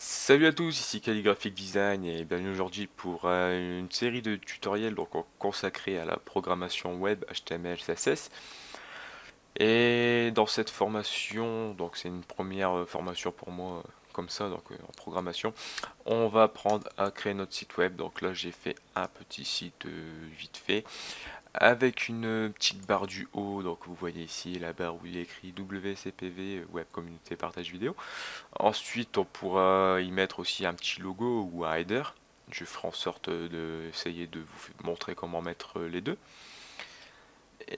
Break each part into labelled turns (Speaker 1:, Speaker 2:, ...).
Speaker 1: Salut à tous, ici Calligraphic Design et bienvenue aujourd'hui pour une série de tutoriels consacrés à la programmation web HTML, CSS. Et dans cette formation, donc c'est une première formation pour moi comme ça, en programmation, on va apprendre à créer notre site web. Donc là j'ai fait un petit site vite fait avec une petite barre du haut. Donc vous voyez ici la barre où il est écrit WCPV, Web Communauté Partage Vidéo. Ensuite, on pourra y mettre aussi un petit logo ou un header. Je ferai en sorte d'essayer de vous montrer comment mettre les deux.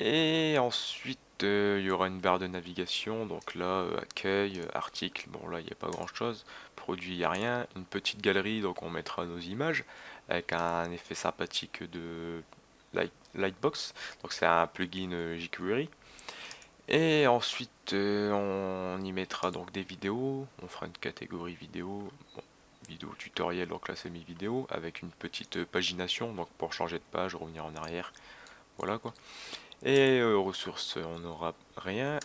Speaker 1: Et ensuite, il y aura une barre de navigation. Donc là, accueil, article. Bon, là, il n'y a pas grand-chose. Produit, il n'y a rien. Une petite galerie, donc on mettra nos images avec un effet sympathique de Lightbox. Donc c'est un plugin jQuery. Et ensuite, on y mettra donc des vidéos. On fera une catégorie vidéo, bon, vidéo tutoriel, donc là c'est mes vidéos, avec une petite pagination, donc pour changer de page, revenir en arrière, voilà quoi. Et ressources, on n'aura rien.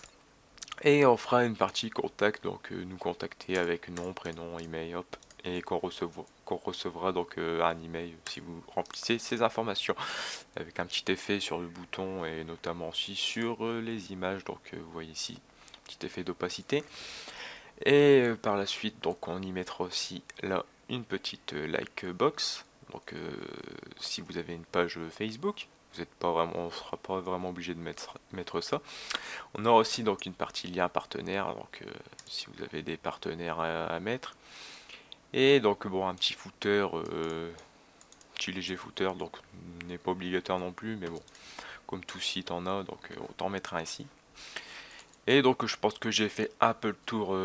Speaker 1: Et on fera une partie contact, donc nous contacter avec nom, prénom, email, hop, et qu'on recevra donc un email si vous remplissez ces informations, avec un petit effet sur le bouton et notamment aussi sur les images, donc vous voyez ici, petit effet d'opacité. Et par la suite, donc on y mettra aussi là une petite like box. Donc si vous avez une page Facebook, vous êtes pas vraiment, on sera pas vraiment obligé de mettre ça. On aura aussi donc une partie lien partenaire, donc si vous avez des partenaires à mettre. Et donc bon, un petit footer, petit léger footer, donc n'est pas obligatoire non plus, mais bon, comme tout site en a, donc autant mettre un ici. Et donc je pense que j'ai fait un peu le tour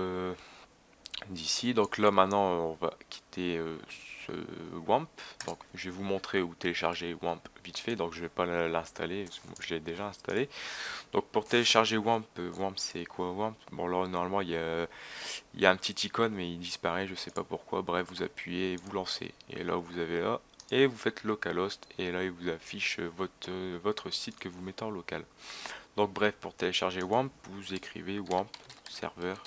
Speaker 1: d'ici. Donc là maintenant on va quitter ce WAMP. Donc je vais vous montrer où télécharger WAMP vite fait. Donc je vais pas l'installer, je l'ai déjà installé. Donc pour télécharger WAMP, WAMP c'est quoi WAMP? Bon là normalement il y a un petit icône mais il disparaît, je sais pas pourquoi. Bref, vous appuyez et vous lancez. Et là vous avez là. Et vous faites localhost et là il vous affiche votre site que vous mettez en local. Donc bref, pour télécharger WAMP, vous écrivez WAMP serveur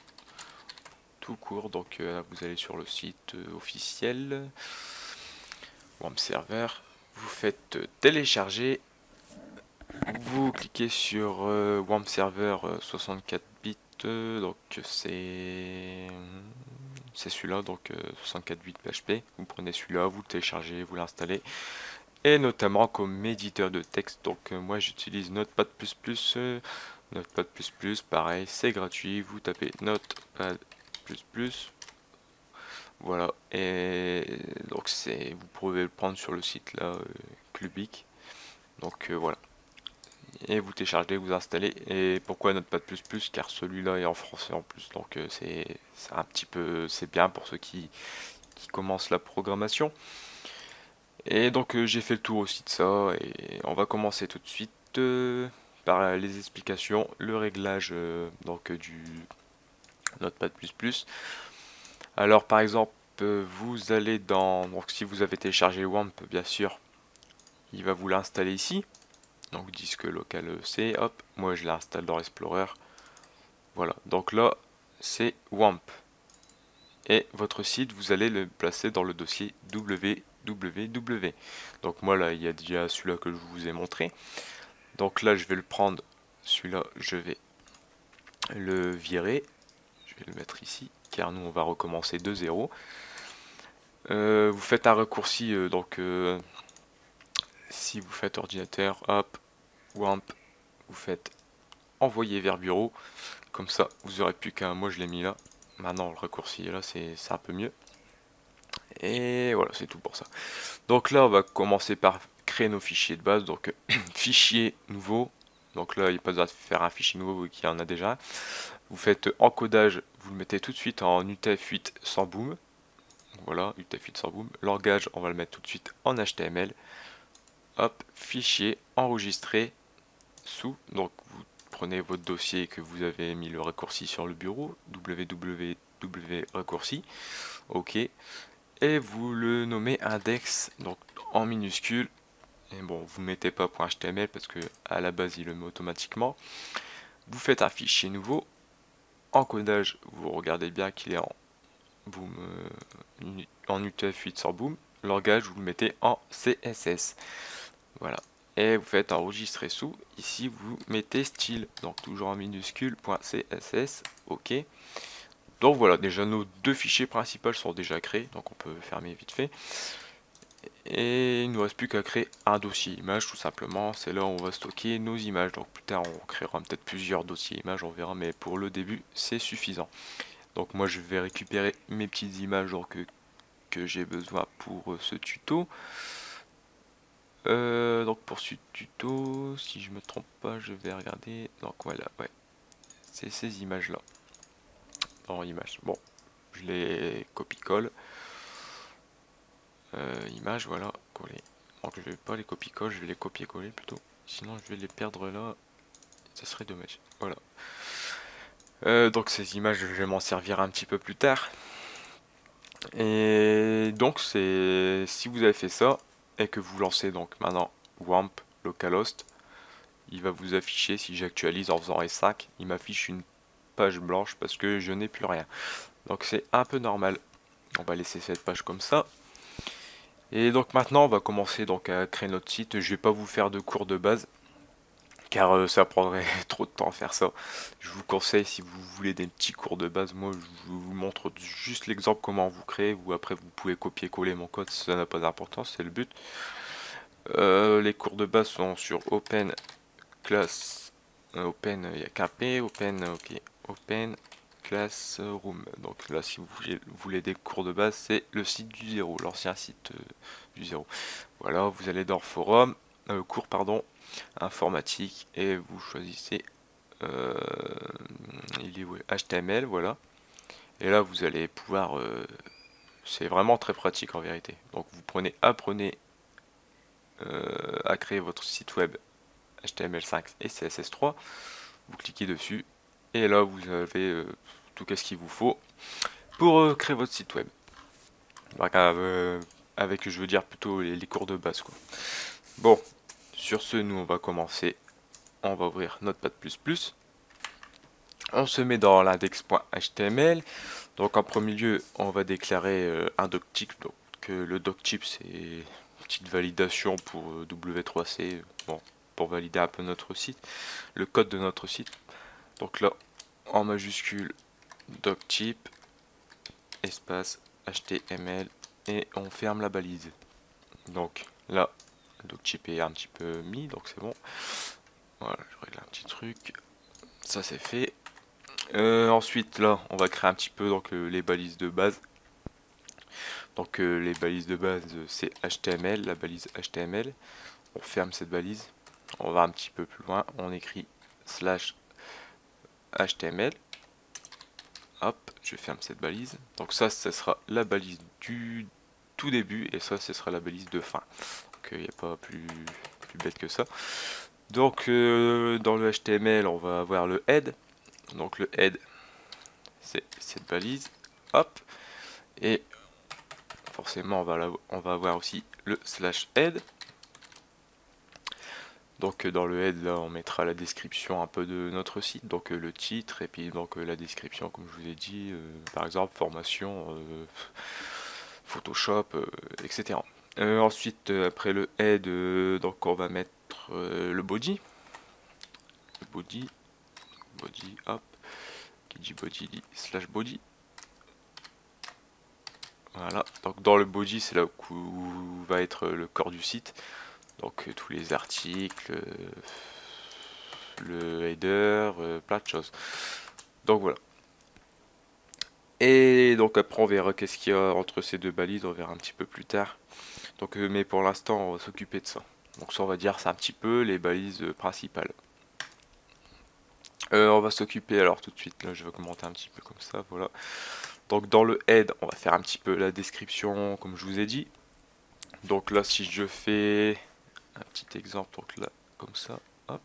Speaker 1: tout court. Donc vous allez sur le site officiel WAMP server, vous faites télécharger, vous cliquez sur WAMP server 64 bits, donc c'est celui-là, donc 64 bits PHP. Vous prenez celui-là, vous le téléchargez, vous l'installez, et notamment comme éditeur de texte. Donc moi j'utilise Notepad++. Notepad++, pareil, c'est gratuit. Vous tapez Notepad++, voilà, et donc vous pouvez le prendre sur le site là, Clubic. Donc voilà, et vous téléchargez, vous installez. Et pourquoi Notepad++? Car celui-là est en français en plus, donc c'est un petit peu, c'est bien pour ceux qui commencent la programmation. Et donc j'ai fait le tour aussi de ça, et on va commencer tout de suite par les explications, le réglage du Notepad++. Alors par exemple, vous allez dans, donc si vous avez téléchargé WAMP, bien sûr, il va vous l'installer ici. Donc disque local C, hop, moi je l'installe dans Explorer. Voilà, donc là c'est WAMP. Et votre site, vous allez le placer dans le dossier www. Donc moi là, il y a déjà celui-là que je vous ai montré. Donc là, je vais le prendre, celui-là, je vais le virer. Je vais le mettre ici, car nous on va recommencer de zéro. Vous faites un raccourci, si vous faites ordinateur, hop, WAMP, vous faites envoyer vers bureau. Comme ça, vous aurez plus qu'un. Moi, je l'ai mis là. Maintenant, le raccourci est là, c'est un peu mieux. Et voilà, c'est tout pour ça. Donc là, on va commencer par créer nos fichiers de base. Donc, fichier nouveau. Donc là, il n'y a pas besoin de faire un fichier nouveau vu qu'il y en a déjà. Vous faites encodage, vous le mettez tout de suite en UTF-8 sans boom. Voilà, UTF-8 sans boom. Langage, on va le mettre tout de suite en HTML. Hop, fichier enregistré sous. Donc, vous prenez votre dossier que vous avez mis le raccourci sur le bureau, www raccourci, ok, et vous le nommez index, donc en minuscule, et bon, vous mettez pas .html parce que à la base il le met automatiquement. Vous faites un fichier nouveau, encodage, vous regardez bien qu'il est en boom, en UTF-8 sans boom. Langage, vous le mettez en CSS. Voilà. Et vous faites enregistrer sous. Ici, vous mettez style. Donc, toujours en minuscule, .css. OK. Donc, voilà. Déjà, nos deux fichiers principaux sont déjà créés. Donc, on peut fermer vite fait. Et il ne nous reste plus qu'à créer un dossier image, tout simplement. C'est là où on va stocker nos images. Donc, plus tard, on créera peut-être plusieurs dossiers images. On verra. Mais pour le début, c'est suffisant. Donc, moi, je vais récupérer mes petites images que j'ai besoin pour ce tuto. Donc pour ce tuto, si je me trompe pas, je vais regarder. Donc voilà, ouais, c'est ces images-là. Dans images. Bon, je les copie-colle. Images, voilà, coller. Donc je vais pas les copie-coller, je vais les copier-coller plutôt. Sinon je vais les perdre là. Ça serait dommage. Voilà. Donc ces images, je vais m'en servir un petit peu plus tard. Et donc c'est si vous avez fait ça et que vous lancez donc maintenant WAMP localhost, il va vous afficher, si j'actualise en faisant S5, il m'affiche une page blanche parce que je n'ai plus rien. Donc c'est un peu normal. On va laisser cette page comme ça. Et donc maintenant on va commencer donc à créer notre site. Je vais pas vous faire de cours de base car ça prendrait trop de temps à faire ça. Je vous conseille, si vous voulez des petits cours de base, moi je vous montre juste l'exemple comment vous créez, ou après vous pouvez copier-coller mon code, ça n'a pas d'importance, c'est le but. Les cours de base sont sur Open Class, Open, il n'y a qu'un P, Open, ok, Open Classroom. Donc là, si vous voulez des cours de base, c'est le site du zéro, l'ancien site du zéro. Voilà, vous allez dans forum, cours pardon, informatique, et vous choisissez il est où, HTML, voilà. Et là, vous allez pouvoir, c'est vraiment très pratique en vérité. Donc vous apprenez à créer votre site web HTML5 et CSS3. Vous cliquez dessus et là vous avez tout ce qu'il vous faut pour créer votre site web. Donc, avec, je veux dire, plutôt les cours de base, quoi. Bon, sur ce, nous on va commencer. On va ouvrir Notepad++. On se met dans l'index.html. Donc en premier lieu, on va déclarer un doctype. Donc le doctype, c'est une petite validation pour W3C, bon, pour valider un peu notre site, le code de notre site. Donc là, en majuscule, doctype, espace, HTML, et on ferme la balise. Donc là, le doctype est un petit peu mis, donc c'est bon. Voilà, je règle un petit truc. Ça c'est fait. Ensuite là, on va créer un petit peu donc les balises de base. Donc les balises de base c'est HTML, la balise HTML. On ferme cette balise. On va un petit peu plus loin. On écrit slash HTML. Hop, je ferme cette balise. Donc ça, ce sera la balise du tout début et ça, ce sera la balise de fin. Donc il n'y a pas plus bête que ça. Donc dans le HTML, on va avoir le head. Donc le head, c'est cette balise. Hop. Et forcément, on va avoir aussi le slash head. Donc dans le head, là, on mettra la description un peu de notre site, donc le titre, et puis donc la description, comme je vous ai dit, par exemple, formation, Photoshop, etc. Ensuite, après le head, donc on va mettre le body. Le body, hop, qui dit body dit slash body. Voilà, donc dans le body, c'est là où va être le corps du site. Donc tous les articles, le header, plein de choses. Donc voilà. Et donc après on verra qu'est-ce qu'il y a entre ces deux balises, on verra un petit peu plus tard. Donc mais pour l'instant on va s'occuper de ça. Donc ça on va dire c'est un petit peu les balises principales. On va s'occuper alors tout de suite, là je vais commenter un petit peu comme ça, voilà. Donc dans le head on va faire un petit peu la description comme je vous ai dit. Donc là si je fais un petit exemple, donc là comme ça, hop.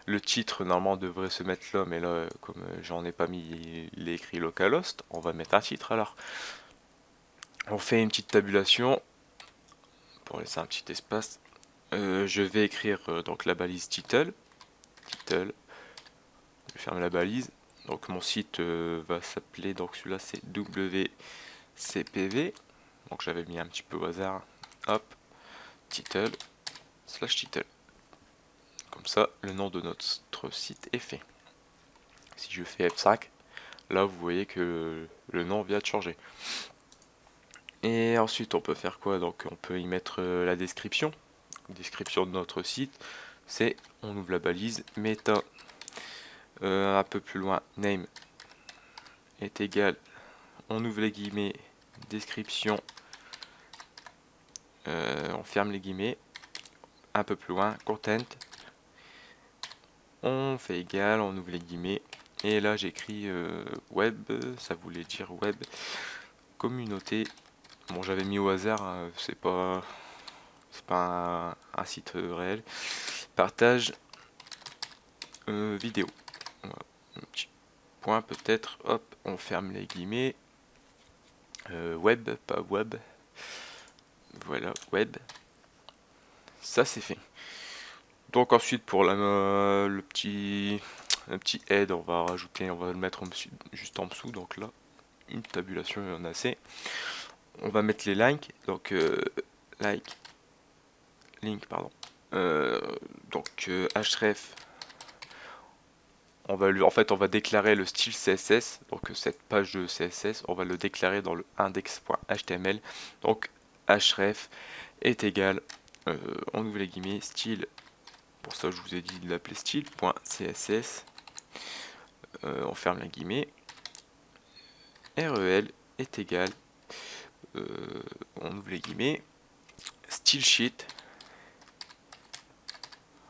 Speaker 1: Le titre normalement devrait se mettre là, mais là comme j'en ai pas mis, il est écrit localhost, on va mettre un titre alors. On fait une petite tabulation pour laisser un petit espace. Je vais écrire donc la balise title. Je ferme la balise. Donc mon site va s'appeler, donc celui-là c'est WCPV. Donc j'avais mis un petit peu au hasard. Hop, title, slash title. Comme ça, le nom de notre site est fait. Si je fais F5, là vous voyez que le nom vient de changer. Et ensuite on peut faire quoi? Donc on peut y mettre la description. Description de notre site, c'est on ouvre la balise, meta, un peu plus loin, name est égal, on ouvre les guillemets, description, on ferme les guillemets, un peu plus loin, content, on fait égal, on ouvre les guillemets, et là j'écris web, ça voulait dire web, communauté, bon j'avais mis au hasard, c'est pas un site réel, partage vidéo, voilà, un petit point peut-être, hop, on ferme les guillemets, web, pas web, voilà, web, ça c'est fait. Donc ensuite pour le petit head, on va rajouter, on va le mettre juste en dessous, donc là, une tabulation, il y en a assez. On va mettre les links, donc link, pardon. Donc href, en fait on va déclarer le style CSS, donc cette page de CSS, on va le déclarer dans le index.html, donc href est égal, on ouvre les guillemets, style, pour ça je vous ai dit de l'appeler style.css, on ferme les guillemets, rel est égal, on ouvre les guillemets, style sheet,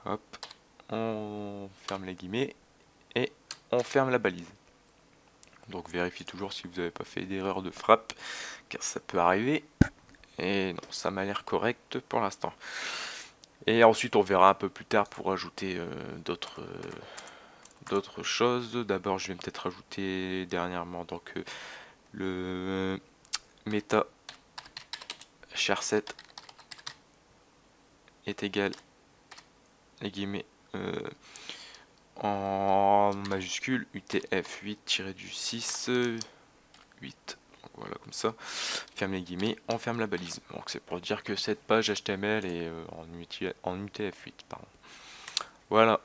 Speaker 1: hop, on ferme les guillemets, et on ferme la balise. Donc vérifiez toujours si vous n'avez pas fait d'erreur de frappe, car ça peut arriver. Et non, ça m'a l'air correct pour l'instant. Et ensuite on verra un peu plus tard pour ajouter d'autres choses. D'abord je vais peut-être rajouter dernièrement donc le meta char7 est égal, les guillemets, en majuscule UTF-8-6 8, donc voilà, comme ça, ferme les guillemets, on ferme la balise. Donc c'est pour dire que cette page HTML est en UTF-8, pardon. Voilà.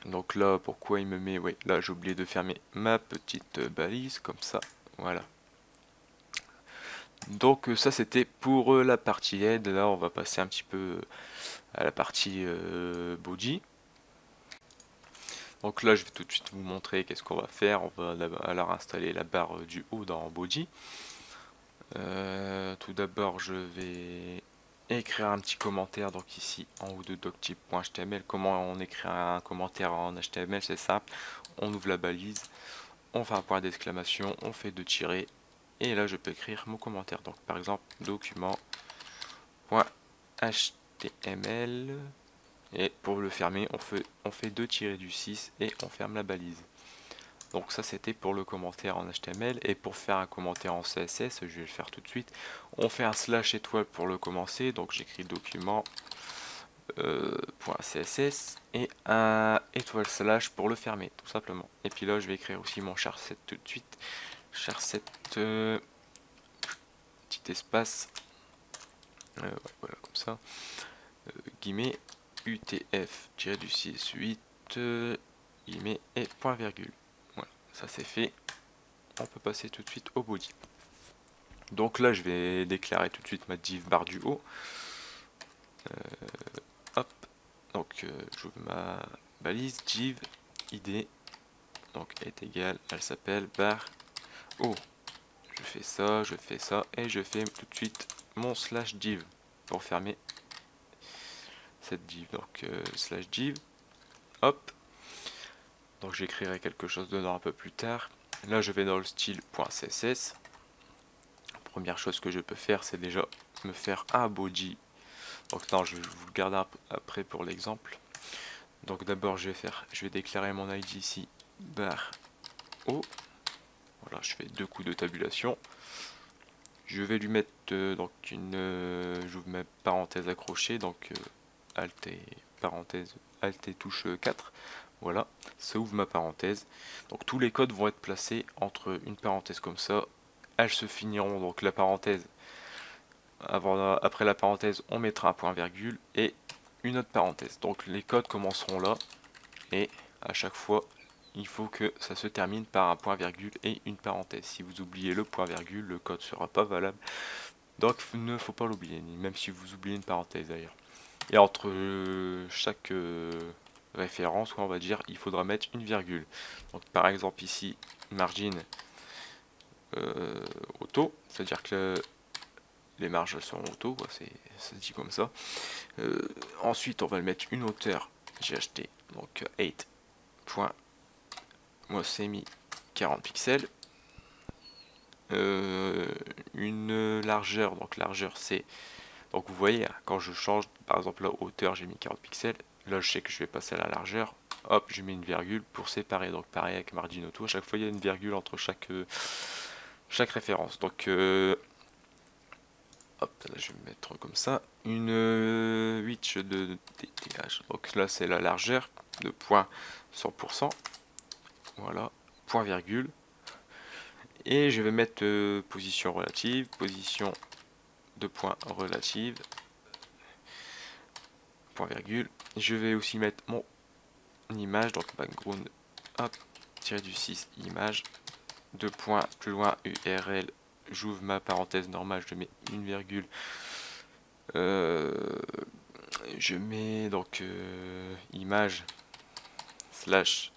Speaker 1: Donc là, pourquoi il me met, oui, là j'ai oublié de fermer ma petite balise, comme ça, voilà. Donc ça c'était pour la partie head. Là on va passer un petit peu à la partie body. Donc là je vais tout de suite vous montrer qu'est-ce qu'on va faire. On va alors installer la barre du haut dans body. Tout d'abord je vais écrire un petit commentaire, donc ici en haut de doctype.html. Comment on écrit un commentaire en HTML? C'est simple, on ouvre la balise, on fait un point d'exclamation, on fait deux tirets, et là je peux écrire mon commentaire. Donc par exemple document.html, et pour le fermer on fait deux tirets du 6 et on ferme la balise. Donc ça c'était pour le commentaire en HTML, et pour faire un commentaire en CSS, je vais le faire tout de suite. On fait un slash étoile pour le commencer, donc j'écris document .css et un étoile slash pour le fermer, tout simplement. Et puis là je vais écrire aussi mon char7 tout de suite. Char7 petit espace, ouais, voilà comme ça, guillemets UTF-6 8 guillemets et point virgule. Voilà, ça c'est fait. On peut passer tout de suite au body. Donc là je vais déclarer tout de suite ma div barre du haut. Hop, donc j'ouvre ma balise div id, donc est égal, elle s'appelle barre haut. Je fais ça et je fais tout de suite mon slash div pour fermer cette div. Donc slash div, hop, donc j'écrirai quelque chose dedans un peu plus tard. Là je vais dans le style.css. Première chose que je peux faire, c'est déjà me faire un body. Donc non, je vais vous le garder après pour l'exemple. Donc d'abord je vais déclarer mon ID ici, barre haut. Voilà, je fais deux coups de tabulation. Je vais lui mettre donc j'ouvre ma parenthèse accrochée, donc alt et parenthèse, alt et touche 4 Voilà, ça ouvre ma parenthèse. Donc tous les codes vont être placés entre une parenthèse comme ça. Elles se finiront, donc la parenthèse, après la parenthèse, on mettra un point virgule et une autre parenthèse. Donc les codes commenceront là et à chaque fois, il faut que ça se termine par un point virgule et une parenthèse. Si vous oubliez le point virgule, le code sera pas valable. Donc il ne faut pas l'oublier, même si vous oubliez une parenthèse d'ailleurs. Et entre chaque référence, on va dire, il faudra mettre une virgule. Donc par exemple ici, margin auto, c'est-à-dire que les marges sont auto, ça se dit comme ça. Ensuite, on va le mettre une hauteur GHT, donc 8 point, moi c'est mis 40 pixels. Une largeur, donc largeur c'est, donc vous voyez, quand je change, par exemple la hauteur j'ai mis 40 pixels, là je sais que je vais passer à la largeur, hop, je mets une virgule pour séparer. Donc pareil avec margin auto, à chaque fois il y a une virgule entre chaque référence. Donc hop, là je vais mettre comme ça, une width de dégage. Donc là c'est la largeur de point 100%, voilà, point virgule. Et je vais mettre position relative, position de point relative, point virgule. Je vais aussi mettre mon image, donc background, hop, tiré du 6, image, deux points plus loin, URL, j'ouvre ma parenthèse normale, je mets une virgule. Je mets donc image slash,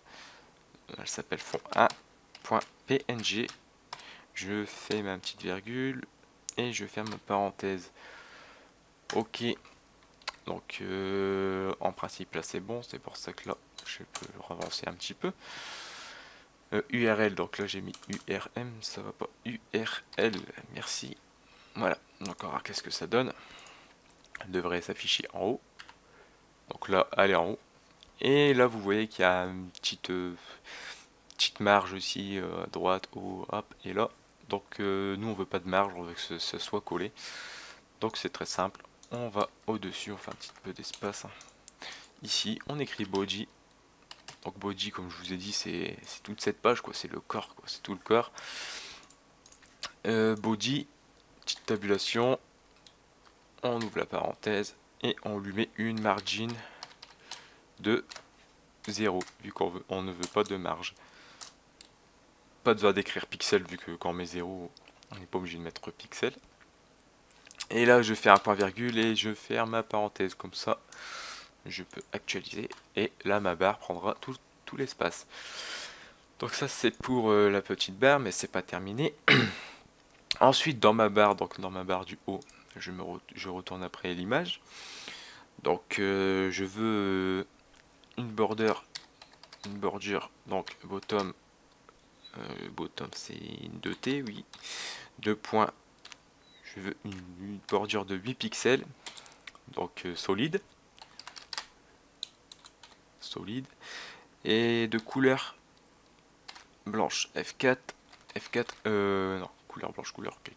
Speaker 1: elle s'appelle fond 1.png. Je fais ma petite virgule et je ferme ma parenthèse. Ok, donc en principe là c'est bon, c'est pour ça que là je peux le avancer un petit peu. URL, donc là j'ai mis URM, ça va pas, URL, merci. Voilà, donc on va voir qu'est-ce que ça donne. Elle devrait s'afficher en haut. Donc là elle est en haut. Et là vous voyez qu'il y a une petite marge aussi à droite, haut, hop, et là. Donc nous on veut pas de marge, on veut que ce soit collé. Donc c'est très simple, on va au-dessus, on fait un petit peu d'espace. Ici on écrit body. Donc body, comme je vous ai dit, c'est toute cette page, quoi. C'est le corps, quoi. C'est tout le corps. Body, petite tabulation. On ouvre la parenthèse et on lui met une margin de 0, vu qu'on ne veut pas de marge. Pas besoin d'écrire pixel, vu que quand on met 0, on n'est pas obligé de mettre pixel. Et là, je fais un point virgule et je ferme ma parenthèse. Comme ça, je peux actualiser. Et là, ma barre prendra tout l'espace. Donc ça, c'est pour la petite barre, mais c'est pas terminé. Ensuite, dans ma barre, donc dans ma barre du haut, je retourne après l'image. Donc je veux une bordure, donc bottom, bottom c'est une 2T, oui, 2 points, je veux une bordure de 8 pixels, donc solide, et de couleur blanche, F4, non, couleur blanche, couleur gris,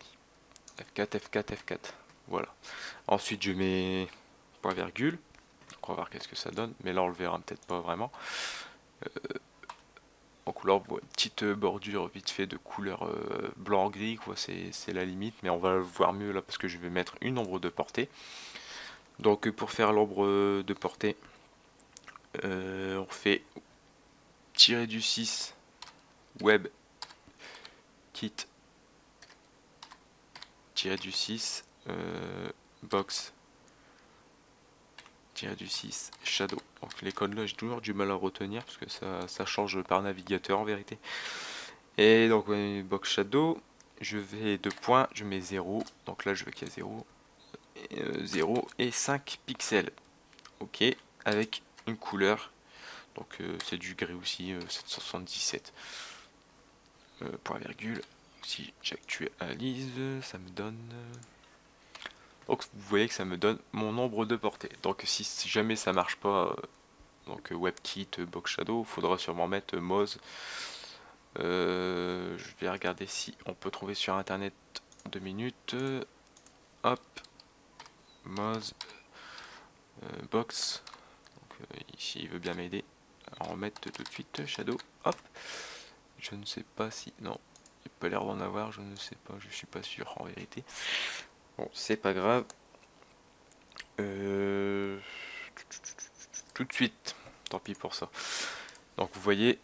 Speaker 1: F4, voilà. Ensuite je mets point virgule, on va voir qu'est-ce que ça donne, mais là on le verra peut-être pas vraiment. En couleur, une petite bordure vite fait de couleur blanc-gris, quoi, c'est la limite, mais on va le voir mieux là parce que je vais mettre une ombre de portée. Donc pour faire l'ombre de portée, on fait tirer du 6 web kit tirer du 6 box tirer du 6 shadow. Donc les codes là j'ai toujours du mal à retenir parce que ça change par navigateur en vérité. Et donc box shadow, je vais 2 points, je mets 0, donc là je veux qu'il y ait 0, 0 et 5 pixels. Ok, avec une couleur, donc c'est du gris aussi, 777. Point virgule, si j'actualise, ça me donne... Donc vous voyez que ça me donne mon nombre de portées. Donc si jamais ça marche pas, donc WebKit, Box Shadow, faudra sûrement mettre Moz. Je vais regarder si on peut trouver sur internet 2 minutes. Hop, Moz, Box. Donc, ici il veut bien m'aider. en remettre tout de suite. Shadow, hop. Je ne sais pas si... Non, il n'y a pas l'air d'en avoir, je ne sais pas, je suis pas sûr en vérité. Bon, c'est pas grave. Tout de suite, tant pis pour ça. Donc vous voyez,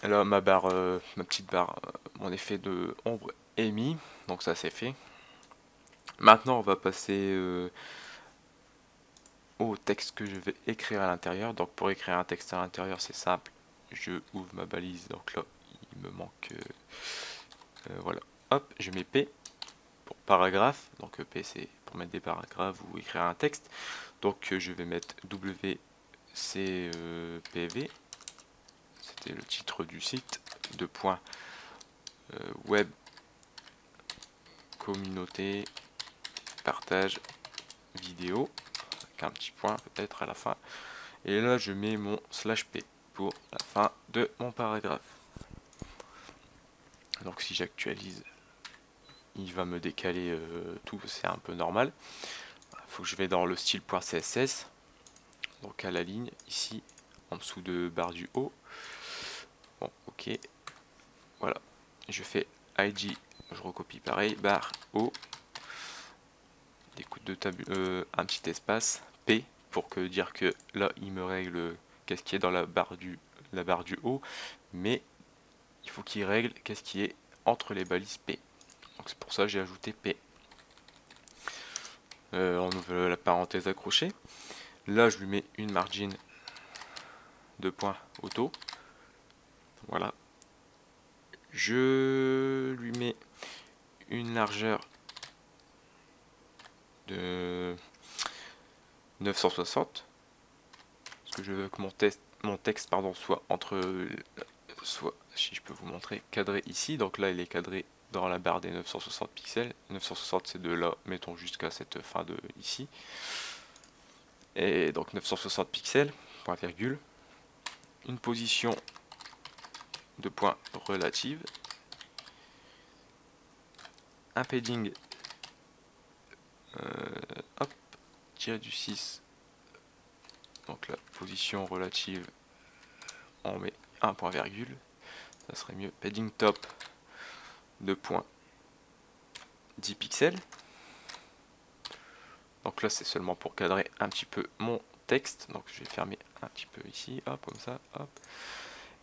Speaker 1: là ma barre, ma petite barre, mon effet de ombre est mis, donc ça c'est fait. Maintenant on va passer au texte que je vais écrire à l'intérieur. Donc pour écrire un texte à l'intérieur c'est simple, je ouvre ma balise, donc là il me manque, voilà, hop, je mets P pour paragraphe, donc P c'est pour mettre des paragraphes ou écrire un texte. Donc je vais mettre WCPV, c'était le titre du site, de point web communauté partage vidéo, avec un petit point peut-être à la fin. Et là je mets mon /p pour la fin de mon paragraphe. Donc si j'actualise, il va me décaler tout, c'est un peu normal. Il faut que je vais dans le style.css, donc à la ligne ici en dessous de barre du haut. Bon, ok, voilà, je fais id, je recopie pareil, barre haut, des coups de un petit espace P pour que dire que là il me règle qu'est-ce qui est dans la barre du haut, mais il faut qu'il règle qu'est-ce qui est entre les balises P. Donc c'est pour ça que j'ai ajouté P. On ouvre la parenthèse accrochée. Là je lui mets une margin de point auto. Voilà. Je lui mets une largeur de 960. Parce que je veux que mon texte pardon, soit entre, soit, si je peux vous montrer, cadré ici. Donc là il est cadré dans la barre des 960 pixels. 960 c'est de là, mettons jusqu'à cette fin de ici. Et donc 960 pixels, point virgule. Une position de point relative. Un padding, hop, tiré du 6. Donc la position relative, on met un point virgule. Ça serait mieux. Padding top de point 10 pixels. Donc là c'est seulement pour cadrer un petit peu mon texte. Donc je vais fermer un petit peu ici, hop, comme ça, hop.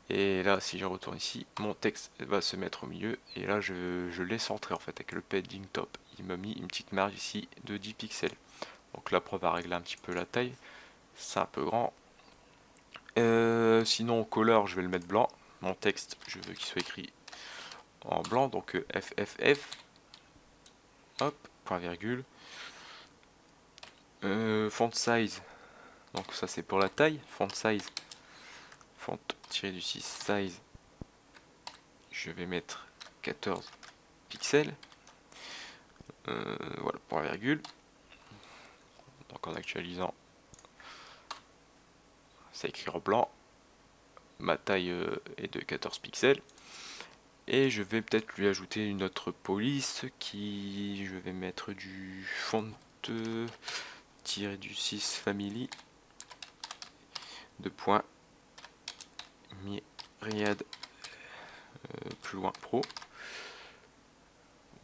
Speaker 1: Et là si je retourne ici, mon texte va se mettre au milieu. Et là je l'ai centré en fait avec le padding top. Il m'a mis une petite marge ici de 10 pixels. Donc là on va régler un petit peu la taille. C'est un peu grand. Sinon color je vais le mettre blanc. Mon texte je veux qu'il soit écrit en blanc. Donc FFF. Hop, point virgule. Font size, donc ça c'est pour la taille. Font size, font tiré du 6 size, je vais mettre 14 pixels. Voilà, point virgule. Donc en actualisant, c'est écrit en blanc. Ma taille est de 14 pixels. Et je vais peut-être lui ajouter une autre police qui, je vais mettre du font tiré du 6 family de point myriad plus loin pro,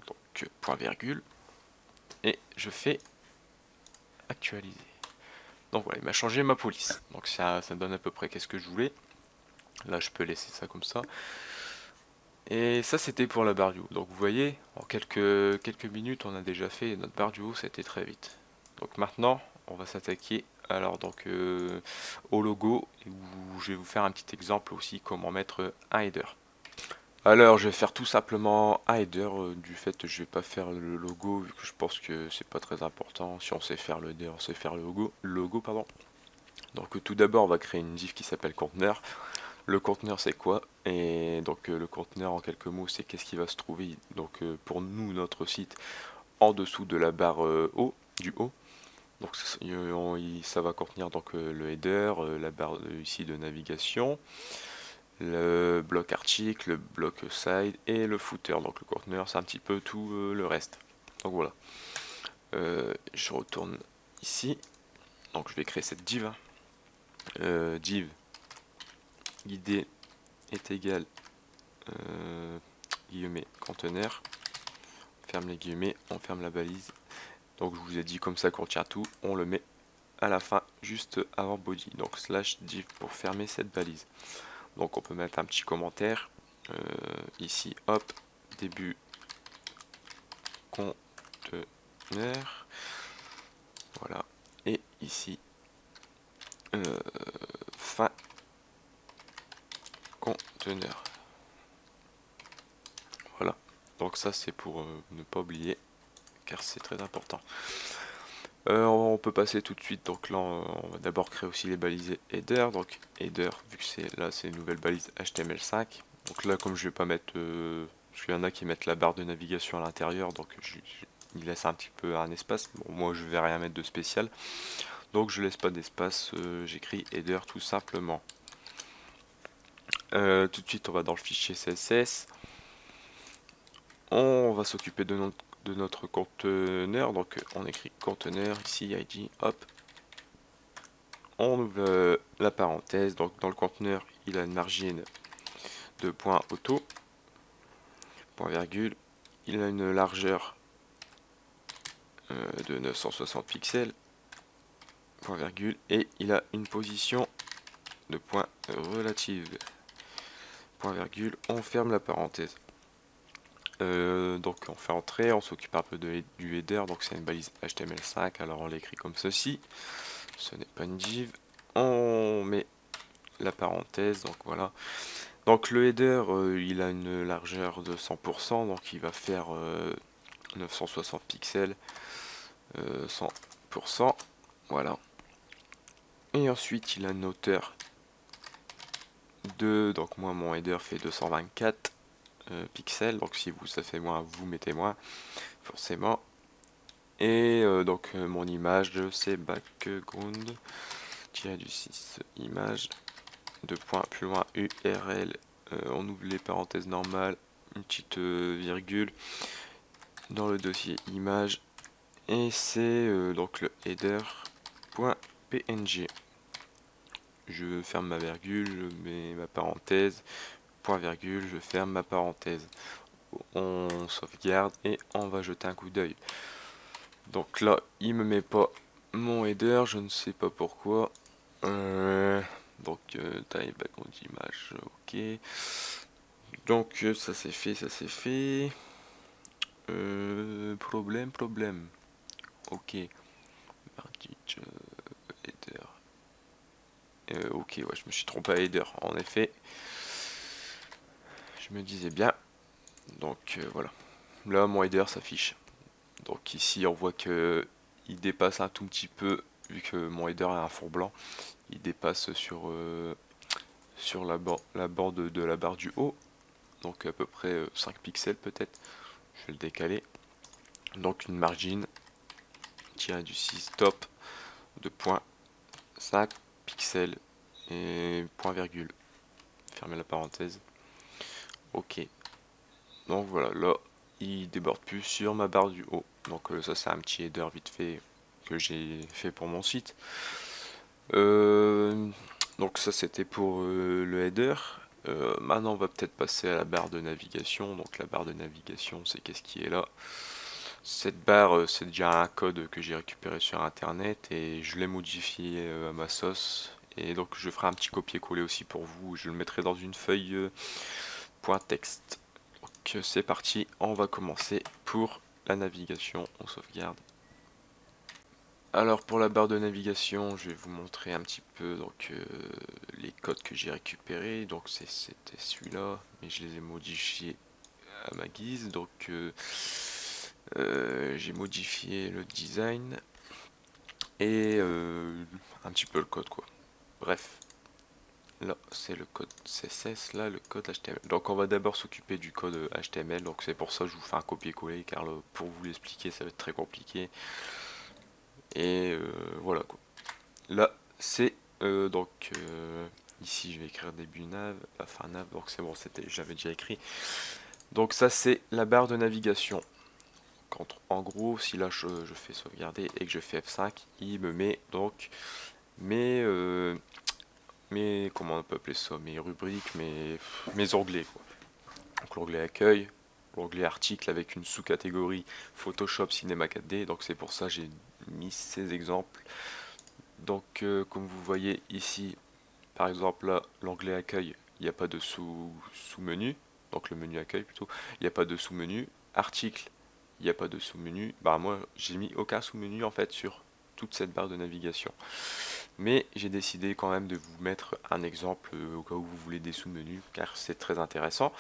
Speaker 1: donc point virgule, et je fais actualiser. Donc voilà, il m'a changé ma police, donc ça donne à peu près qu'est-ce que je voulais. Là je peux laisser ça comme ça. Et ça c'était pour la barre du haut. Donc vous voyez, en quelques minutes on a déjà fait notre barre du haut, c'était très vite. Donc maintenant on va s'attaquer alors donc au logo, où je vais vous faire un petit exemple aussi comment mettre un header. Alors je vais faire tout simplement un header, du fait que je vais pas faire le logo vu que je pense que c'est pas très important. Si on sait faire le header, on sait faire le logo pardon. Donc tout d'abord on va créer une div qui s'appelle conteneur. Le conteneur c'est quoi? Et donc le conteneur en quelques mots c'est qu'est-ce qui va se trouver donc pour nous notre site en dessous de la barre haut du haut. Donc ça va contenir donc le header, la barre ici de navigation, le bloc article, le bloc side et le footer. Donc le conteneur c'est un petit peu tout le reste. Donc voilà. Je retourne ici. Donc je vais créer cette div. Div guidée est égal guillemets conteneur, on ferme les guillemets, on ferme la balise. Donc je vous ai dit comme ça qu'on retient tout, on le met à la fin juste avant body, donc slash div pour fermer cette balise. Donc on peut mettre un petit commentaire ici, hop, début conteneur, voilà, et ici fin conteneur. Voilà, donc ça c'est pour ne pas oublier car c'est très important. On peut passer tout de suite, donc là on va d'abord créer aussi les balises header, donc header vu que c'est une nouvelle balise HTML5. Donc là comme je vais pas mettre, parce qu'il y en a qui mettent la barre de navigation à l'intérieur, donc il laisse un petit peu un espace. Bon, moi je vais rien mettre de spécial, donc je laisse pas d'espace, j'écris header tout simplement. Tout de suite on va dans le fichier CSS, on va s'occuper de notre conteneur, donc on écrit conteneur ici, id, hop, on ouvre la parenthèse, donc dans le conteneur il a une margine de point auto, point virgule, il a une largeur de 960 pixels, point virgule, et il a une position de point relative, point virgule, on ferme la parenthèse. Donc on fait entrer, on s'occupe un peu du header, donc c'est une balise HTML5, alors on l'écrit comme ceci, ce n'est pas une div, on met la parenthèse, donc voilà. Donc le header il a une largeur de 100%, donc il va faire 960 pixels, 100%, voilà. Et ensuite il a une hauteur de, donc moi mon header fait 224 pixels, donc si vous ça fait moins, vous mettez moins forcément. Et donc mon image c'est background du 6 image, deux points plus loin URL, on ouvre les parenthèses normales, une petite virgule dans le dossier image, et c'est donc le header.png. Je ferme ma virgule, je mets ma parenthèse, point virgule, je ferme ma parenthèse. On sauvegarde et on va jeter un coup d'œil. Donc là, il me met pas mon header, je ne sais pas pourquoi. Donc taille background image, ok. Donc ça c'est fait, ça c'est fait. Problème. Ok. Margit, header. Ok, ouais, je me suis trompé à header. En effet, je me disais bien. Donc voilà. Là, mon header s'affiche. Donc ici, on voit que il dépasse un tout petit peu, vu que mon header a un fond blanc. Il dépasse sur la bande de la barre du haut. Donc à peu près 5 pixels peut-être. Je vais le décaler. Donc une margine tiré du 6 top de 0.5 pixels et point virgule. Fermez la parenthèse. Ok. Donc voilà, là il déborde plus sur ma barre du haut. Donc ça c'est un petit header vite fait que j'ai fait pour mon site. Donc ça c'était pour le header. Maintenant on va peut-être passer à la barre de navigation. Donc la barre de navigation c'est qu'est-ce qui est là. Cette barre c'est déjà un code que j'ai récupéré sur internet et je l'ai modifié à ma sauce. Et donc je ferai un petit copier-coller aussi pour vous. Je le mettrai dans une feuille .text. Donc c'est parti, on va commencer pour la navigation, on sauvegarde. Alors pour la barre de navigation, je vais vous montrer un petit peu donc les codes que j'ai récupérés. Donc c'était celui-là, mais je les ai modifiés à ma guise. Donc j'ai modifié le design et un petit peu le code quoi. Bref, là c'est le code CSS, là le code HTML. Donc on va d'abord s'occuper du code HTML. Donc c'est pour ça que je vous fais un copier-coller car pour vous l'expliquer ça va être très compliqué. Et voilà quoi. Là c'est donc ici je vais écrire début nav, la fin nav, donc c'est bon, j'avais déjà écrit. Donc ça c'est la barre de navigation. En gros si là je fais sauvegarder et que je fais F5, il me met donc mes mes, comment on peut appeler ça, mes rubriques, mes onglets, quoi. Donc l'onglet accueil, l'onglet article avec une sous-catégorie Photoshop Cinema 4D, donc c'est pour ça que j'ai mis ces exemples. Donc comme vous voyez ici, par exemple là, l'onglet accueil, il n'y a pas de sous-menu, donc le menu accueil plutôt, il n'y a pas de sous-menu. Article, il n'y a pas de sous-menu. Bah moi, j'ai mis aucun sous-menu en fait sur toute cette barre de navigation. Mais j'ai décidé quand même de vous mettre un exemple au cas où vous voulez des sous-menus, car c'est très intéressant.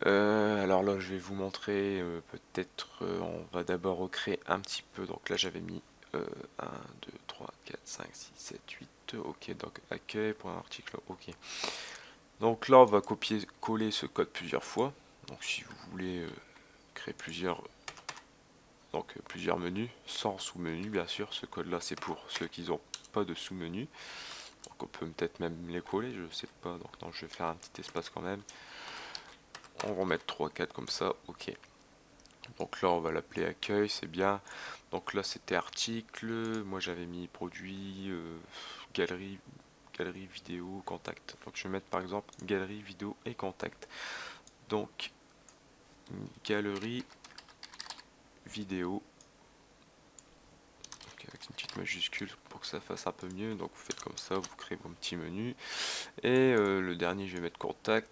Speaker 1: Alors là, je vais vous montrer, peut-être, on va d'abord recréer un petit peu. Donc là, j'avais mis 1, 2, 3, 4, 5, 6, 7, 8. Ok, donc accueil pour un article. Ok. Donc là, on va copier-coller ce code plusieurs fois. Donc si vous voulez créer plusieurs menus, sans sous-menu, bien sûr. Ce code-là, c'est pour ceux qui n'ont pas de sous-menu. Donc on peut peut-être même les coller, je sais pas. Donc non, je vais faire un petit espace quand même. On va en mettre 3, 4 comme ça. Ok. Donc là, on va l'appeler accueil, c'est bien. Donc là, c'était article. Moi, j'avais mis produit, galerie, galerie vidéo, contact. Donc je vais mettre par exemple galerie vidéo et contact. Donc galerie vidéo. Donc, avec une petite majuscule pour que ça fasse un peu mieux. Donc vous faites comme ça, vous créez vos petits menus. Et le dernier, je vais mettre contact.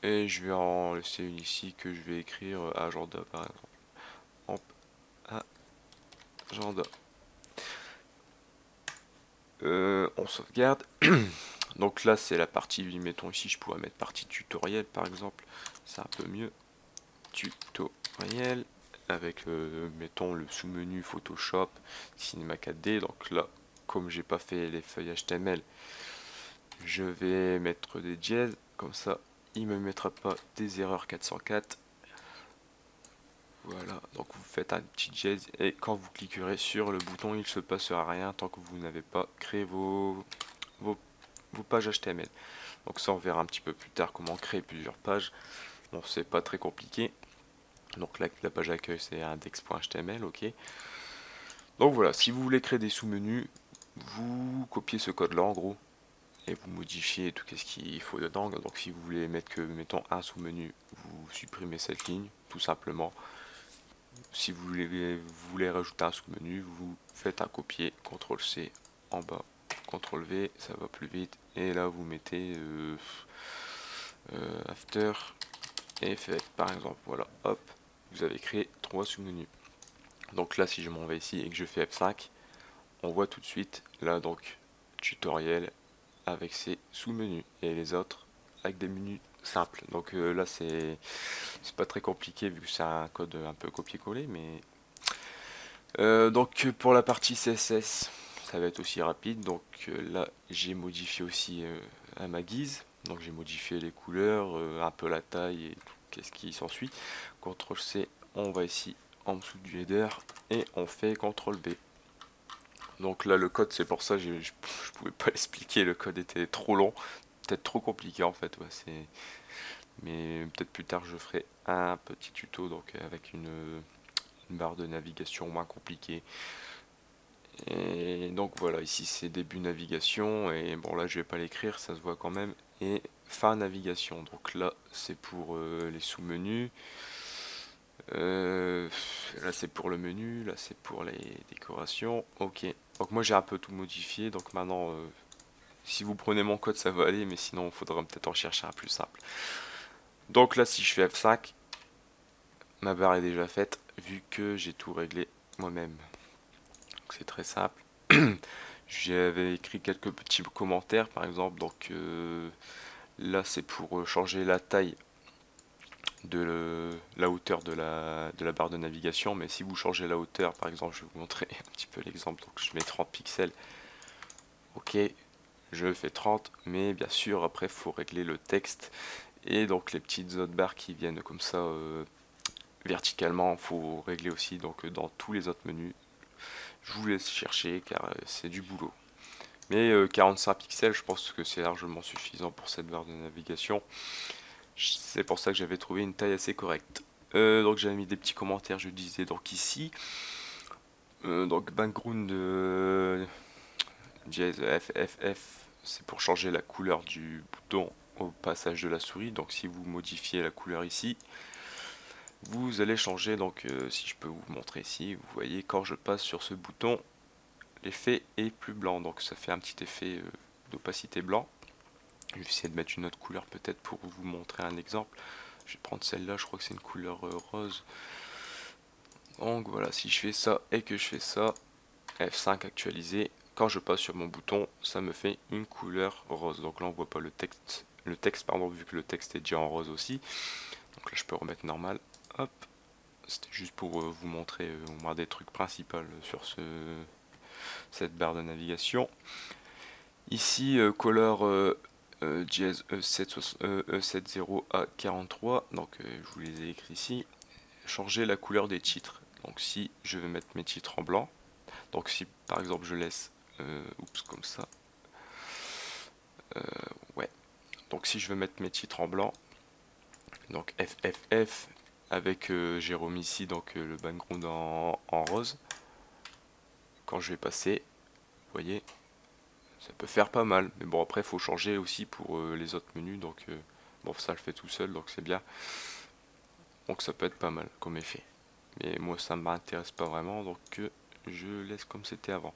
Speaker 1: Et je vais en laisser une ici que je vais écrire agenda par exemple. Hop, agenda. On sauvegarde. Donc là c'est la partie, mettons ici je pourrais mettre partie tutoriel par exemple, c'est un peu mieux. Tutoriel avec mettons le sous-menu Photoshop, Cinema 4D. Donc là comme j'ai pas fait les feuilles HTML, je vais mettre des dièses, comme ça il me mettra pas des erreurs 404. Voilà, donc vous faites un petit dièse et quand vous cliquerez sur le bouton il se passera rien tant que vous n'avez pas créé vos pages HTML. Donc ça on verra un petit peu plus tard comment créer plusieurs pages. Bon c'est pas très compliqué. Donc là la page accueil c'est index.html, ok. Donc voilà, si vous voulez créer des sous-menus, vous copiez ce code là en gros et vous modifiez tout ce qu'il faut dedans. Donc si vous voulez mettre que mettons un sous-menu, vous supprimez cette ligne tout simplement. Si vous voulez rajouter un sous-menu, vous faites un copier, CTRL C en bas, CTRL V, ça va plus vite. Et là vous mettez after et fait par exemple, voilà, hop, vous avez créé 3 sous-menus. Donc là si je m'en vais ici et que je fais F5, on voit tout de suite là donc tutoriel avec ses sous-menus et les autres avec des menus simples. Donc là c'est pas très compliqué vu que c'est un code un peu copier-coller, mais donc pour la partie CSS ça va être aussi rapide. Donc là j'ai modifié aussi à ma guise. Donc j'ai modifié les couleurs, un peu la taille et tout qu'est-ce qui s'ensuit. CTRL C, on va ici en dessous du header et on fait CTRL V. Donc là le code c'est pour ça je pouvais pas l'expliquer, le code était trop long, peut-être trop compliqué en fait. Ouais, mais peut-être plus tard je ferai un petit tuto donc avec une barre de navigation moins compliquée. Et donc voilà, ici c'est début navigation et bon là je vais pas l'écrire, ça se voit quand même. Et fin navigation, donc là c'est pour les sous-menus. Là c'est pour le menu, là c'est pour les décorations. Ok, donc moi j'ai un peu tout modifié, donc maintenant si vous prenez mon code ça va aller, mais sinon il faudra peut-être en chercher un plus simple. Donc là si je fais F5, ma barre est déjà faite vu que j'ai tout réglé moi-même. C'est très simple. J'avais écrit quelques petits commentaires par exemple, donc là c'est pour changer la taille de la hauteur de la barre de navigation, mais si vous changez la hauteur, par exemple, je vais vous montrer un petit peu l'exemple, donc je mets 30 pixels, ok, je fais 30, mais bien sûr après il faut régler le texte, et donc les petites autres barres qui viennent comme ça verticalement, il faut régler aussi donc dans tous les autres menus. Je vous laisse chercher car c'est du boulot. Mais 45 pixels, je pense que c'est largement suffisant pour cette barre de navigation. C'est pour ça que j'avais trouvé une taille assez correcte. Donc j'avais mis des petits commentaires, je disais donc ici. Donc background dièse FFF, c'est pour changer la couleur du bouton au passage de la souris. Donc si vous modifiez la couleur ici, vous allez changer. Donc si je peux vous montrer ici, vous voyez quand je passe sur ce bouton, l'effet est plus blanc. Donc ça fait un petit effet d'opacité blanc. Je vais essayer de mettre une autre couleur peut-être pour vous montrer un exemple. Je vais prendre celle-là, je crois que c'est une couleur rose. Donc voilà, si je fais ça et que je fais ça, F5 actualisé, quand je passe sur mon bouton, ça me fait une couleur rose. Donc là on voit pas le texte pardon, vu que le texte est déjà en rose aussi. Donc là je peux remettre normal. Hop, c'était juste pour vous montrer au moins des trucs principaux sur cette barre de navigation. Ici, color dièse E70A43, donc je vous les ai écrits ici. Changer la couleur des titres. Donc si je vais mettre mes titres en blanc, donc si par exemple je laisse, oups comme ça, ouais. Donc si je veux mettre mes titres en blanc, donc FFF avec Jérôme ici, donc le background en rose. Quand je vais passer, vous voyez, ça peut faire pas mal. Mais bon après il faut changer aussi pour les autres menus, donc bon ça le fait tout seul, donc c'est bien. Donc ça peut être pas mal comme effet. Mais moi ça ne m'intéresse pas vraiment, donc je laisse comme c'était avant.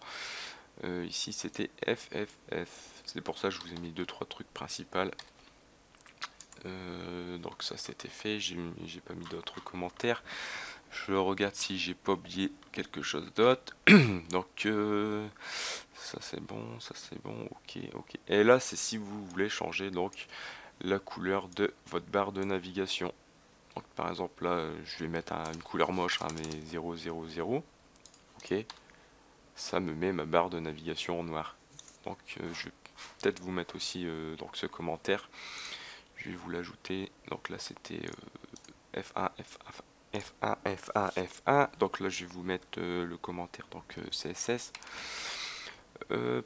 Speaker 1: Ici c'était FFF, c'est pour ça que je vous ai mis 2-3 trucs principaux. Donc ça c'était fait, j'ai pas mis d'autres commentaires. Je regarde si j'ai pas oublié quelque chose d'autre. Donc ça c'est bon, ok, ok. Et là c'est si vous voulez changer donc la couleur de votre barre de navigation. Donc par exemple là je vais mettre une couleur moche, hein, mais 000, ok. Ça me met ma barre de navigation en noir. Donc je vais peut-être vous mettre aussi donc ce commentaire. Je vais vous l'ajouter. Donc là c'était F1, F1, F1, F1, F1. Donc là je vais vous mettre le commentaire donc CSS.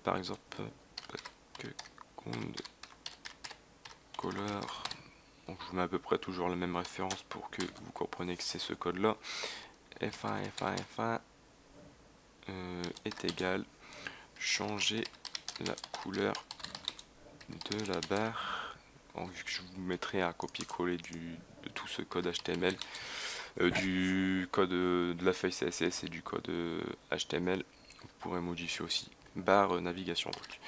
Speaker 1: Par exemple background color. Donc je vous mets à peu près toujours la même référence pour que vous compreniez que c'est ce code là. F1, F1, F1 est égal changer la couleur de la barre. Donc, vu que je vous mettrai un copier-coller de tout ce code HTML, du code de la feuille CSS et du code HTML, vous pourrez modifier aussi. Barre navigation, donc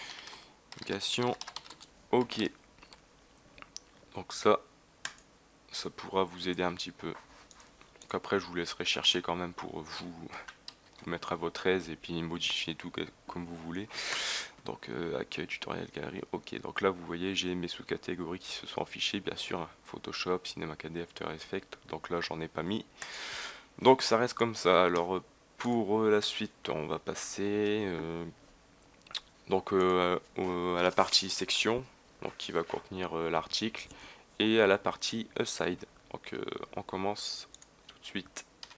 Speaker 1: navigation, ok. Donc ça pourra vous aider un petit peu. Donc après je vous laisserai chercher quand même pour vous mettre à votre aise et puis modifier tout comme vous voulez. Donc accueil, tutoriel, galerie, ok. Donc là vous voyez j'ai mes sous-catégories qui se sont affichées, bien sûr, hein. Photoshop, Cinema 4D, After Effects, donc là j'en ai pas mis. Donc ça reste comme ça. Alors pour la suite on va passer donc à la partie section, donc qui va contenir l'article, et à la partie aside. Donc on commence tout de suite.